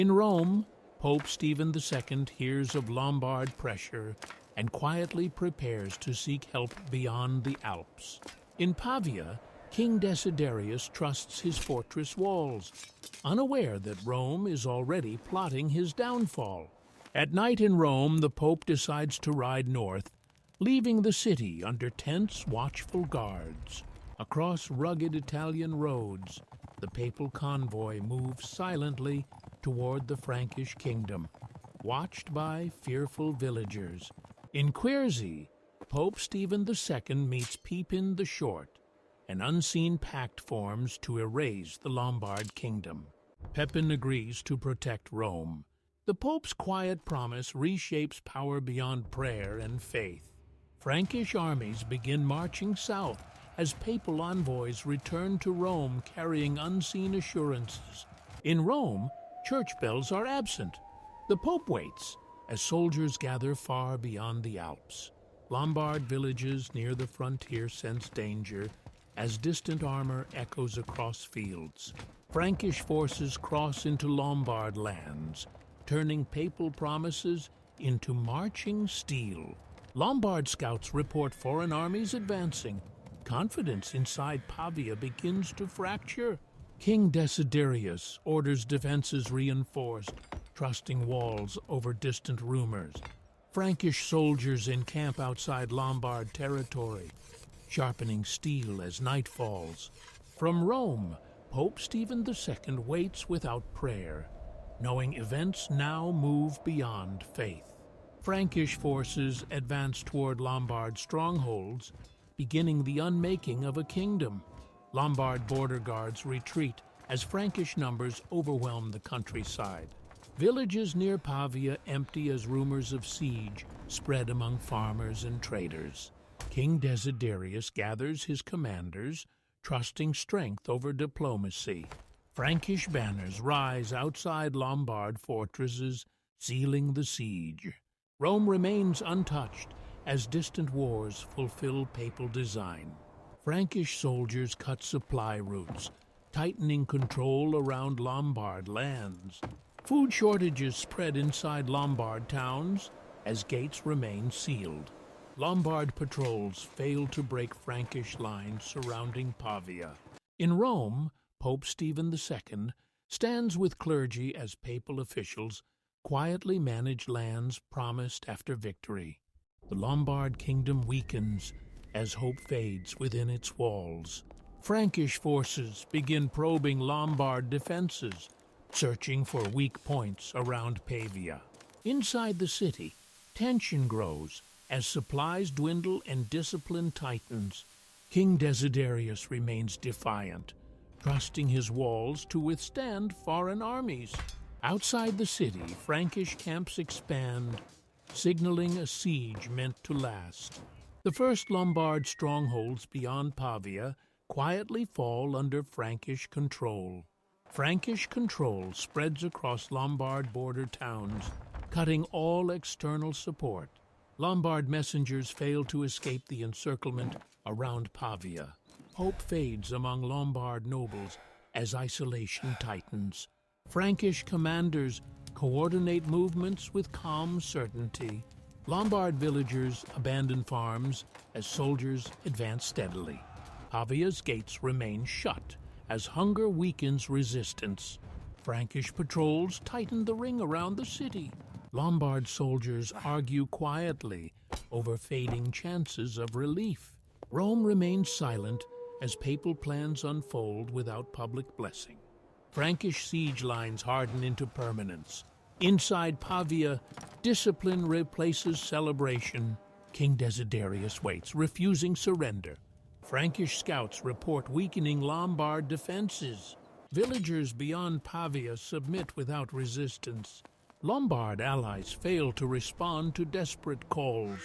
In Rome, Pope Stephen II hears of Lombard pressure and quietly prepares to seek help beyond the Alps. In Pavia, King Desiderius trusts his fortress walls, unaware that Rome is already plotting his downfall. At night in Rome, the Pope decides to ride north, leaving the city under tense, watchful guards. Across rugged Italian roads, the papal convoy moves silently toward the Frankish kingdom, watched by fearful villagers. In Quercy, Pope Stephen II meets Pepin the Short. An unseen pact forms to erase the Lombard Kingdom. Pepin agrees to protect Rome. The Pope's quiet promise reshapes power beyond prayer and faith. Frankish armies begin marching south as papal envoys return to Rome carrying unseen assurances. In Rome, church bells are absent. The Pope waits as soldiers gather far beyond the Alps. Lombard villages near the frontier sense danger as distant armor echoes across fields. Frankish forces cross into Lombard lands, turning papal promises into marching steel. Lombard scouts report foreign armies advancing. Confidence inside Pavia begins to fracture. King Desiderius orders defenses reinforced, trusting walls over distant rumors. Frankish soldiers encamp outside Lombard territory, sharpening steel as night falls. From Rome, Pope Stephen II waits without prayer, knowing events now move beyond faith. Frankish forces advance toward Lombard strongholds, beginning the unmaking of a kingdom. Lombard border guards retreat as Frankish numbers overwhelm the countryside. Villages near Pavia empty as rumors of siege spread among farmers and traders. King Desiderius gathers his commanders, trusting strength over diplomacy. Frankish banners rise outside Lombard fortresses, sealing the siege. Rome remains untouched as distant wars fulfill papal design. Frankish soldiers cut supply routes, tightening control around Lombard lands. Food shortages spread inside Lombard towns as gates remain sealed. Lombard patrols fail to break Frankish lines surrounding Pavia. In Rome, Pope Stephen II stands with clergy as papal officials quietly manage lands promised after victory. The Lombard Kingdom weakens as hope fades within its walls. Frankish forces begin probing Lombard defenses, searching for weak points around Pavia. Inside the city, tension grows as supplies dwindle and discipline tightens. King Desiderius remains defiant, trusting his walls to withstand foreign armies. Outside the city, Frankish camps expand, signaling a siege meant to last. The first Lombard strongholds beyond Pavia quietly fall under Frankish control. Frankish control spreads across Lombard border towns, cutting all external support. Lombard messengers fail to escape the encirclement around Pavia. Hope fades among Lombard nobles as isolation tightens. Frankish commanders coordinate movements with calm certainty. Lombard villagers abandon farms as soldiers advance steadily. Pavia's gates remain shut as hunger weakens resistance. Frankish patrols tighten the ring around the city. Lombard soldiers argue quietly over fading chances of relief. Rome remains silent as papal plans unfold without public blessing. Frankish siege lines harden into permanence. Inside Pavia, discipline replaces celebration. King Desiderius waits, refusing surrender. Frankish scouts report weakening Lombard defenses. Villagers beyond Pavia submit without resistance. Lombard allies fail to respond to desperate calls.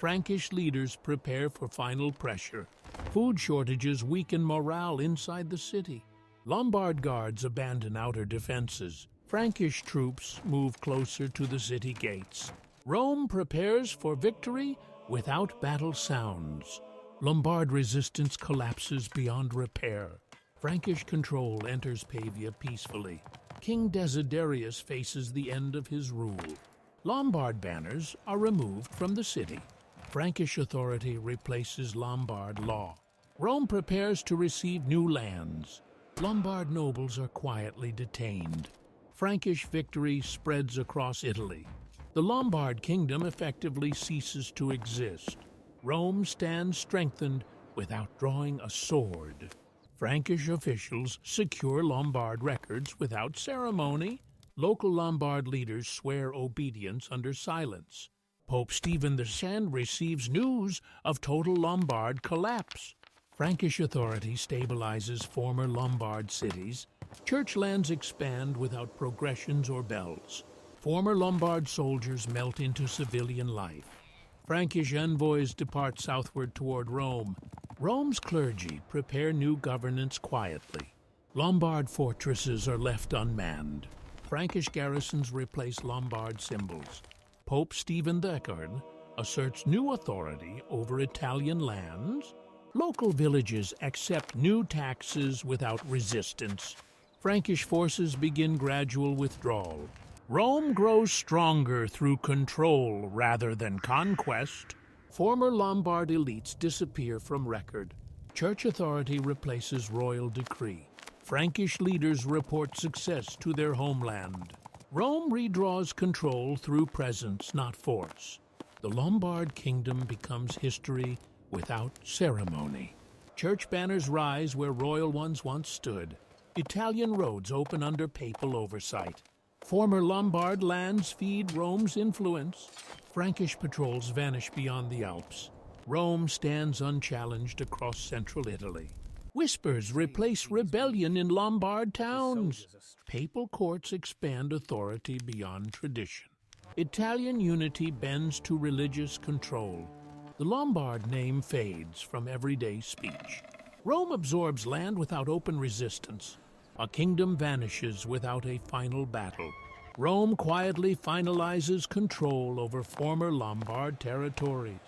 Frankish leaders prepare for final pressure. Food shortages weaken morale inside the city. Lombard guards abandon outer defenses. Frankish troops move closer to the city gates. Rome prepares for victory without battle sounds. Lombard resistance collapses beyond repair. Frankish control enters Pavia peacefully. King Desiderius faces the end of his rule. Lombard banners are removed from the city. Frankish authority replaces Lombard law. Rome prepares to receive new lands. Lombard nobles are quietly detained. Frankish victory spreads across Italy. The Lombard Kingdom effectively ceases to exist. Rome stands strengthened without drawing a sword. Frankish officials secure Lombard records without ceremony. Local Lombard leaders swear obedience under silence. Pope Stephen II receives news of total Lombard collapse. Frankish authority stabilizes former Lombard cities. Church lands expand without progressions or bells. Former Lombard soldiers melt into civilian life. Frankish envoys depart southward toward Rome. Rome's clergy prepare new governance quietly. Lombard fortresses are left unmanned. Frankish garrisons replace Lombard symbols. Pope Stephen II asserts new authority over Italian lands. Local villages accept new taxes without resistance. Frankish forces begin gradual withdrawal. Rome grows stronger through control rather than conquest. Former Lombard elites disappear from record. Church authority replaces royal decree. Frankish leaders report success to their homeland. Rome redraws control through presence, not force. The Lombard Kingdom becomes history without ceremony. Church banners rise where royal ones once stood. Italian roads open under papal oversight. Former Lombard lands feed Rome's influence. Frankish patrols vanish beyond the Alps. Rome stands unchallenged across central Italy. Whispers replace rebellion in Lombard towns. Papal courts expand authority beyond tradition. Italian unity bends to religious control. The Lombard name fades from everyday speech. Rome absorbs land without open resistance. A kingdom vanishes without a final battle. Rome quietly finalizes control over former Lombard territories.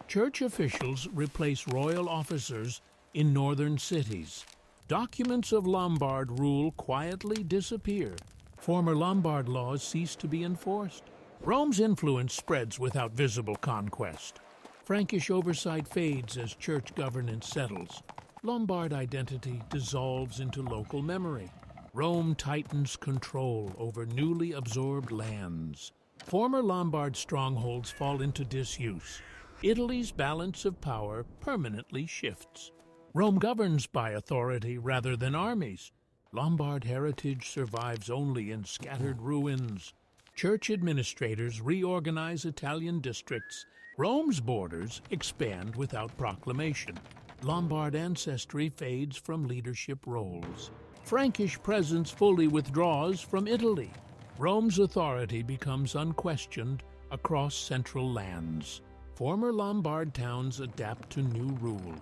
Church officials replace royal officers in northern cities. Documents of Lombard rule quietly disappear. Former Lombard laws cease to be enforced. Rome's influence spreads without visible conquest. Frankish oversight fades as church governance settles. Lombard identity dissolves into local memory. Rome tightens control over newly absorbed lands. Former Lombard strongholds fall into disuse. Italy's balance of power permanently shifts. Rome governs by authority rather than armies. Lombard heritage survives only in scattered ruins. Church administrators reorganize Italian districts. Rome's borders expand without proclamation. Lombard ancestry fades from leadership roles. Frankish presence fully withdraws from Italy. Rome's authority becomes unquestioned across central lands. Former Lombard towns adapt to new rule.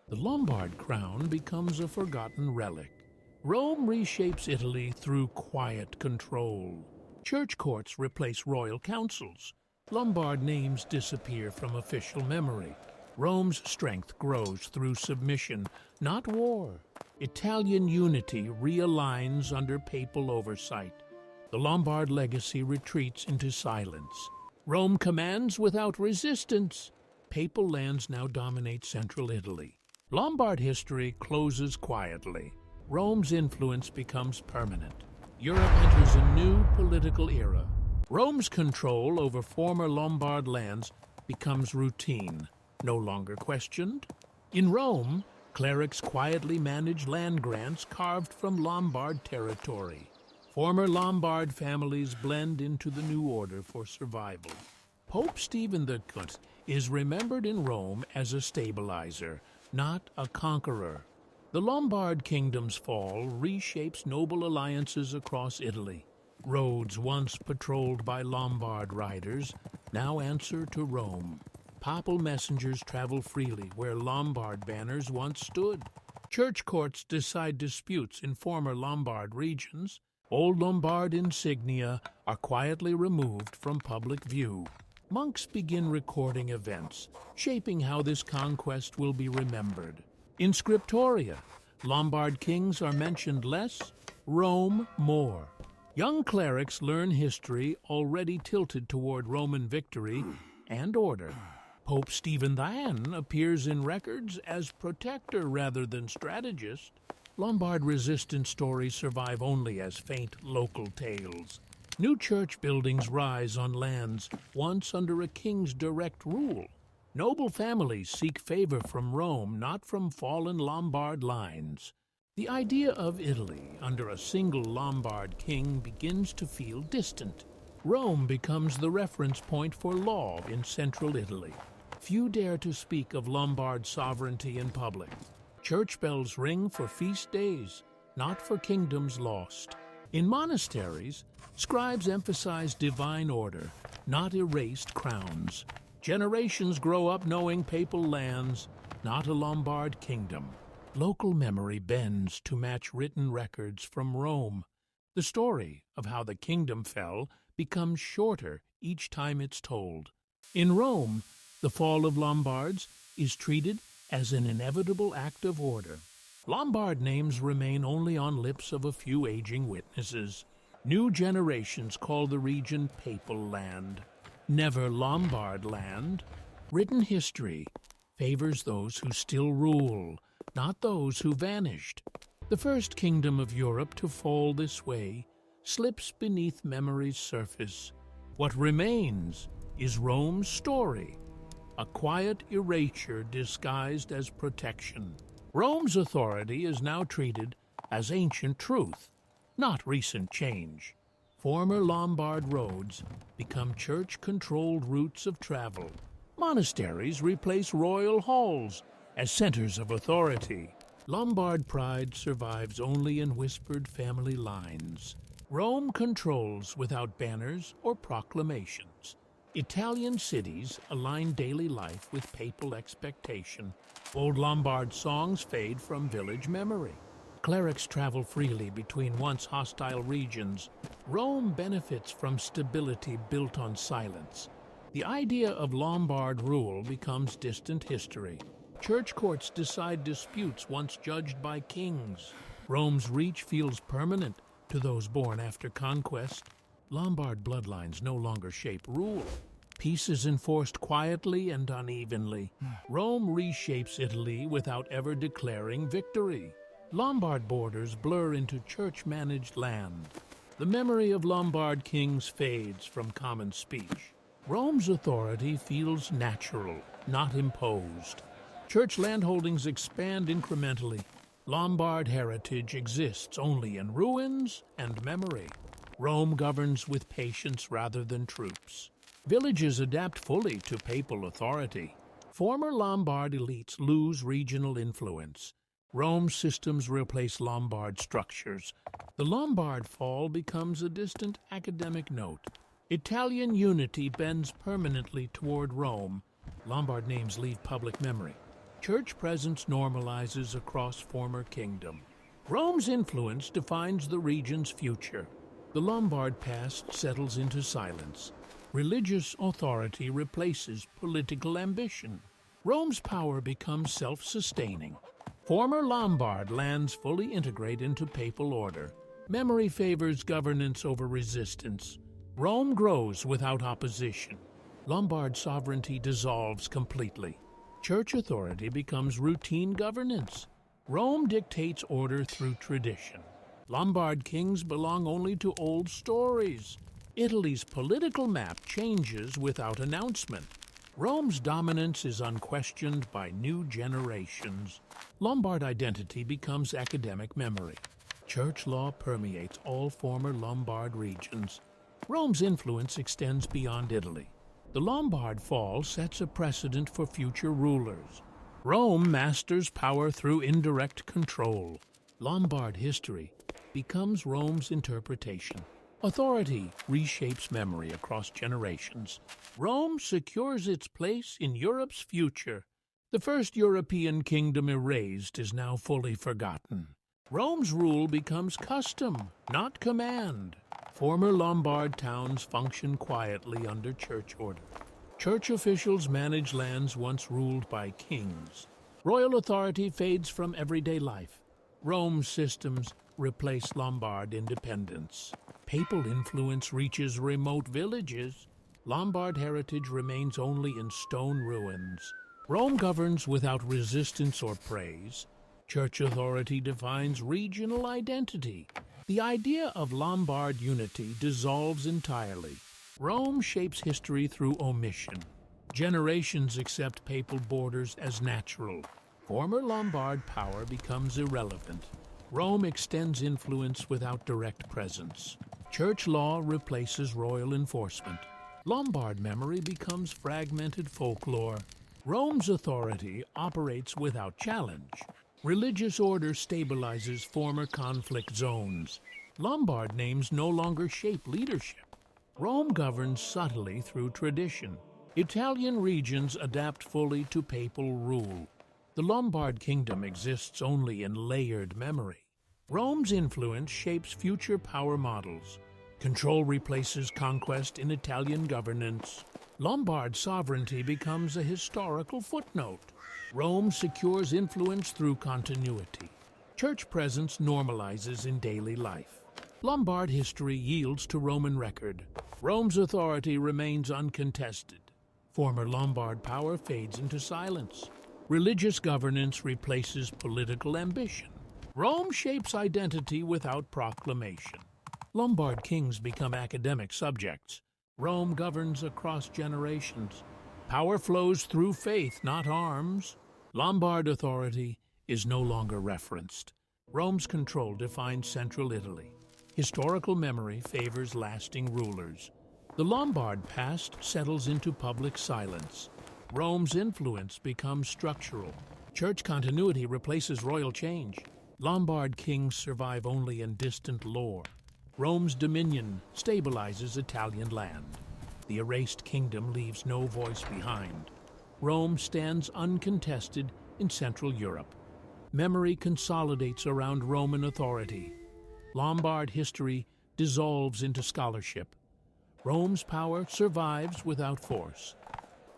The Lombard crown becomes a forgotten relic. Rome reshapes Italy through quiet control. Church courts replace royal councils. Lombard names disappear from official memory. Rome's strength grows through submission, not war. Italian unity realigns under papal oversight. The Lombard legacy retreats into silence. Rome commands without resistance. Papal lands now dominate central Italy. Lombard history closes quietly. Rome's influence becomes permanent. Europe enters a new political era. Rome's control over former Lombard lands becomes routine, no longer questioned. In Rome, clerics quietly manage land grants carved from Lombard territory. Former Lombard families blend into the new order for survival. Pope Stephen II is remembered in Rome as a stabilizer, not a conqueror. The Lombard Kingdom's fall reshapes noble alliances across Italy. Roads once patrolled by Lombard riders now answer to Rome. Papal messengers travel freely where Lombard banners once stood. Church courts decide disputes in former Lombard regions. Old Lombard insignia are quietly removed from public view. Monks begin recording events, shaping how this conquest will be remembered. In scriptoria, Lombard kings are mentioned less, Rome more. Young clerics learn history already tilted toward Roman victory and order. Pope Stephen IX appears in records as protector rather than strategist. Lombard resistance stories survive only as faint local tales. New church buildings rise on lands once under a king's direct rule. Noble families seek favor from Rome, not from fallen Lombard lines. The idea of Italy under a single Lombard king begins to feel distant. Rome becomes the reference point for law in central Italy. Few dare to speak of Lombard sovereignty in public. Church bells ring for feast days, not for kingdoms lost. In monasteries, scribes emphasize divine order, not erased crowns. Generations grow up knowing papal lands, not a Lombard kingdom. Local memory bends to match written records from Rome. The story of how the kingdom fell becomes shorter each time it's told. In Rome, the fall of Lombards is treated as an inevitable act of order. Lombard names remain only on lips of a few aging witnesses. New generations call the region Papal Land, never Lombard land. Written history favors those who still rule, not those who vanished. The first kingdom of Europe to fall this way slips beneath memory's surface. What remains is Rome's story, a quiet erasure disguised as protection. Rome's authority is now treated as ancient truth, not recent change. Former Lombard roads become church-controlled routes of travel. Monasteries replace royal halls as centers of authority. Lombard pride survives only in whispered family lines. Rome controls without banners or proclamations. Italian cities align daily life with papal expectation. Old Lombard songs fade from village memory. Clerics travel freely between once hostile regions. Rome benefits from stability built on silence. The idea of Lombard rule becomes distant history. Church courts decide disputes once judged by kings. Rome's reach feels permanent to those born after conquest. Lombard bloodlines no longer shape rule. Peace is enforced quietly and unevenly. Rome reshapes Italy without ever declaring victory. Lombard borders blur into church-managed land. The memory of Lombard kings fades from common speech. Rome's authority feels natural, not imposed. Church landholdings expand incrementally. Lombard heritage exists only in ruins and memory. Rome governs with patience rather than troops. Villages adapt fully to papal authority. Former Lombard elites lose regional influence. Rome's systems replace Lombard structures. The Lombard fall becomes a distant academic note. Italian unity bends permanently toward Rome. Lombard names leave public memory. Church presence normalizes across former kingdom. Rome's influence defines the region's future. The Lombard past settles into silence. Religious authority replaces political ambition. Rome's power becomes self-sustaining. Former Lombard lands fully integrate into papal order. Memory favors governance over resistance. Rome grows without opposition. Lombard sovereignty dissolves completely. Church authority becomes routine governance. Rome dictates order through tradition. Lombard kings belong only to old stories. Italy's political map changes without announcement. Rome's dominance is unquestioned by new generations. Lombard identity becomes academic memory. Church law permeates all former Lombard regions. Rome's influence extends beyond Italy. The Lombard fall sets a precedent for future rulers. Rome masters power through indirect control. Lombard history becomes Rome's interpretation. Authority reshapes memory across generations. Rome secures its place in Europe's future. The first European kingdom erased is now fully forgotten. Rome's rule becomes custom, not command. Former Lombard towns function quietly under church order. Church officials manage lands once ruled by kings. Royal authority fades from everyday life. Rome's systems replace Lombard independence. Papal influence reaches remote villages. Lombard heritage remains only in stone ruins. Rome governs without resistance or praise. Church authority defines regional identity. The idea of Lombard unity dissolves entirely. Rome shapes history through omission. Generations accept papal borders as natural. Former Lombard power becomes irrelevant. Rome extends influence without direct presence. Church law replaces royal enforcement. Lombard memory becomes fragmented folklore. Rome's authority operates without challenge. Religious order stabilizes former conflict zones. Lombard names no longer shape leadership. Rome governs subtly through tradition. Italian regions adapt fully to papal rule. The Lombard Kingdom exists only in layered memory. Rome's influence shapes future power models. Control replaces conquest in Italian governance. Lombard sovereignty becomes a historical footnote. Rome secures influence through continuity. Church presence normalizes in daily life. Lombard history yields to Roman record. Rome's authority remains uncontested. Former Lombard power fades into silence. Religious governance replaces political ambition. Rome shapes identity without proclamation. Lombard kings become academic subjects. Rome governs across generations. Power flows through faith, not arms. Lombard authority is no longer referenced. Rome's control defines central Italy. Historical memory favors lasting rulers. The Lombard past settles into public silence. Rome's influence becomes structural. Church continuity replaces royal change. Lombard kings survive only in distant lore. Rome's dominion stabilizes Italian land. The erased kingdom leaves no voice behind. Rome stands uncontested in Central Europe. Memory consolidates around Roman authority. Lombard history dissolves into scholarship. Rome's power survives without force.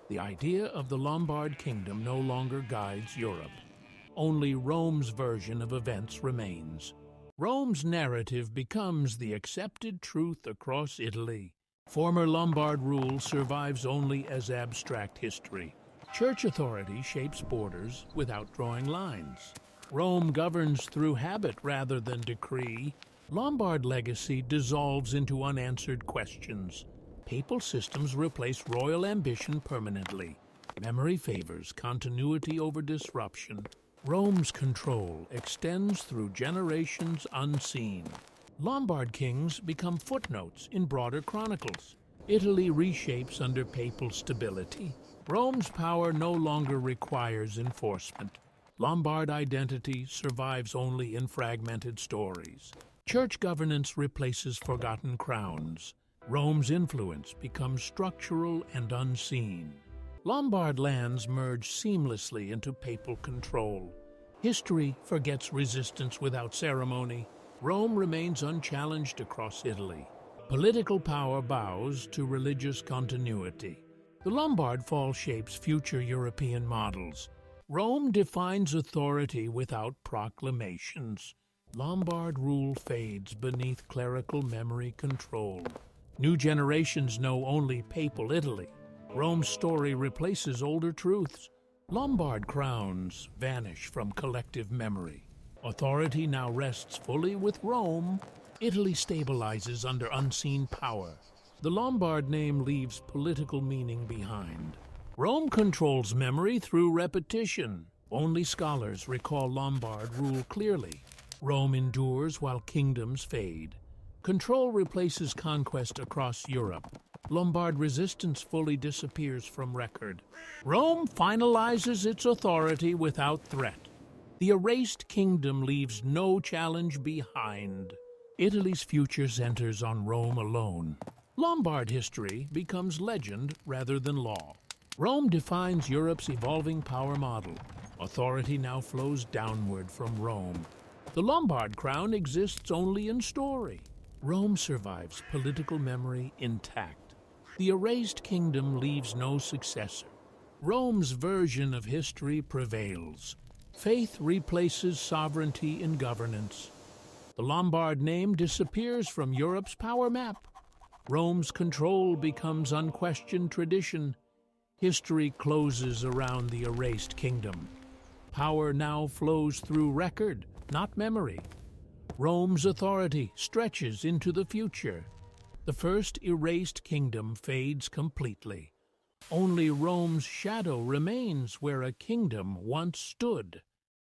The idea of the Lombard Kingdom no longer guides Europe. Only Rome's version of events remains. Rome's narrative becomes the accepted truth across Italy. Former Lombard rule survives only as abstract history. Church authority shapes borders without drawing lines. Rome governs through habit rather than decree. Lombard legacy dissolves into unanswered questions. Papal systems replace royal ambition permanently. Memory favors continuity over disruption. Rome's control extends through generations unseen. Lombard kings become footnotes in broader chronicles. Italy reshapes under papal stability. Rome's power no longer requires enforcement. Lombard identity survives only in fragmented stories. Church governance replaces forgotten crowns. Rome's influence becomes structural and unseen. Lombard lands merge seamlessly into papal control. History forgets resistance without ceremony. Rome remains unchallenged across Italy. Political power bows to religious continuity. The Lombard fall shapes future European models. Rome defines authority without proclamations. Lombard rule fades beneath clerical memory control. New generations know only papal Italy. Rome's story replaces older truths. Lombard crowns vanish from collective memory. Authority now rests fully with Rome. Italy stabilizes under unseen power. The Lombard name leaves political meaning behind. Rome controls memory through repetition. Only scholars recall Lombard rule clearly. Rome endures while kingdoms fade. Control replaces conquest across Europe. Lombard resistance fully disappears from record. Rome finalizes its authority without threat. The erased kingdom leaves no challenge behind. Italy's future centers on Rome alone. Lombard history becomes legend rather than law. Rome defines Europe's evolving power model. Authority now flows downward from Rome. The Lombard crown exists only in story. Rome survives political memory intact. The erased kingdom leaves no successor. Rome's version of history prevails. Faith replaces sovereignty in governance. The Lombard name disappears from Europe's power map. Rome's control becomes unquestioned tradition. History closes around the erased kingdom. Power now flows through record, not memory. Rome's authority stretches into the future. The first erased kingdom fades completely. Only Rome's shadow remains where a kingdom once stood.